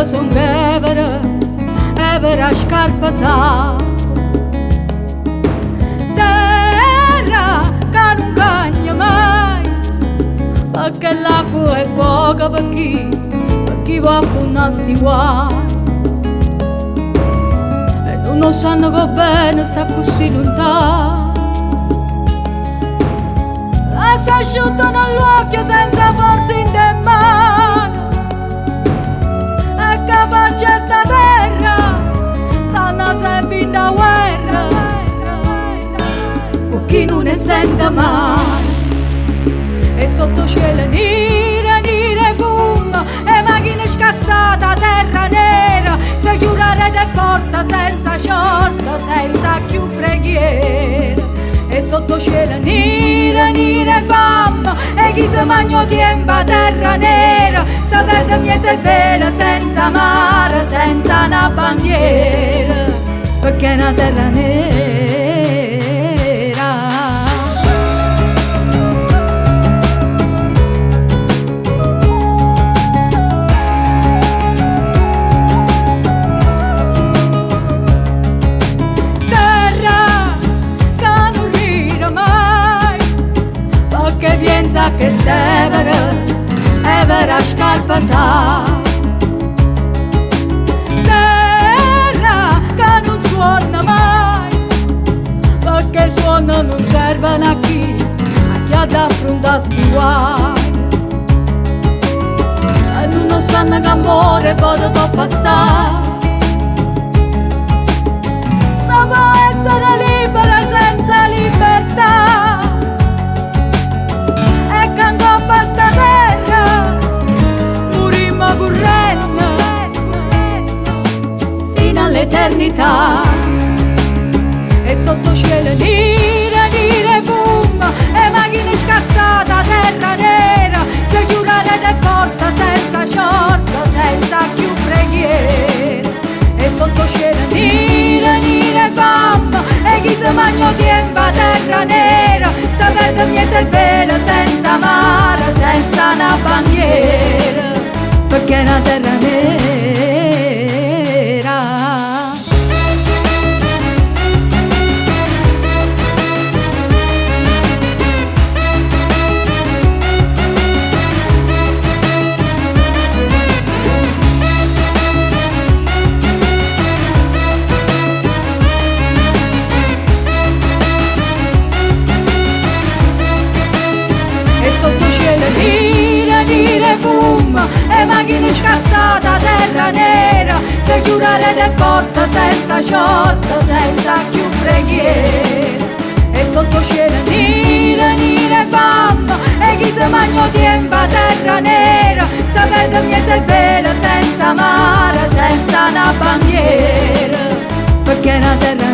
io son evera scarpazzata, terra che non cagna mai, perché l'acqua è poca per chi va a fondare sti guai. E non sanno che bene sta così lontano, e si asciuttano all'occhio senza forza in te mano, e che faccia sta terra stanno sempre in da guerra, con chi non ne sente mai. E sotto cielo nera fuma, e macchine scassate a terra nera, se chiudere le porta senza sciorta, senza più preghiera. E sotto cielo nera fama, e chi si mangia tempo a terra nera, se perde mezzo e vela senza mare, senza una bandiera, perché è una terra nera. Che pensa che è vera scarpazzata, terra che non suona mai, perché suona non servono a chi ha da affrontare sti guai. E non sanno che amore può passare, se può essere libera senza libertà. Sta terra morimmo correndo fino all'eternità. E sotto cielo nera fuma, e macchine scassate a terra nera, se chiudere le porta senza sciorta, senza più preghiera. E sotto cielo nera fama, e chi si mangia tempo a terra nera, se perde mezzo e vela senza mare, senza una bandiera, perché è una terra nera. Sotto cielo nera fuma, e macchine scassate a terra nera, se chiudere le porta senza sciorta, senza più preghiera. E sotto cielo nera fama, e chi si mangia tempo a terra nera, se perde mezzo e vela senza mare, senza una bandiera, perché è una terra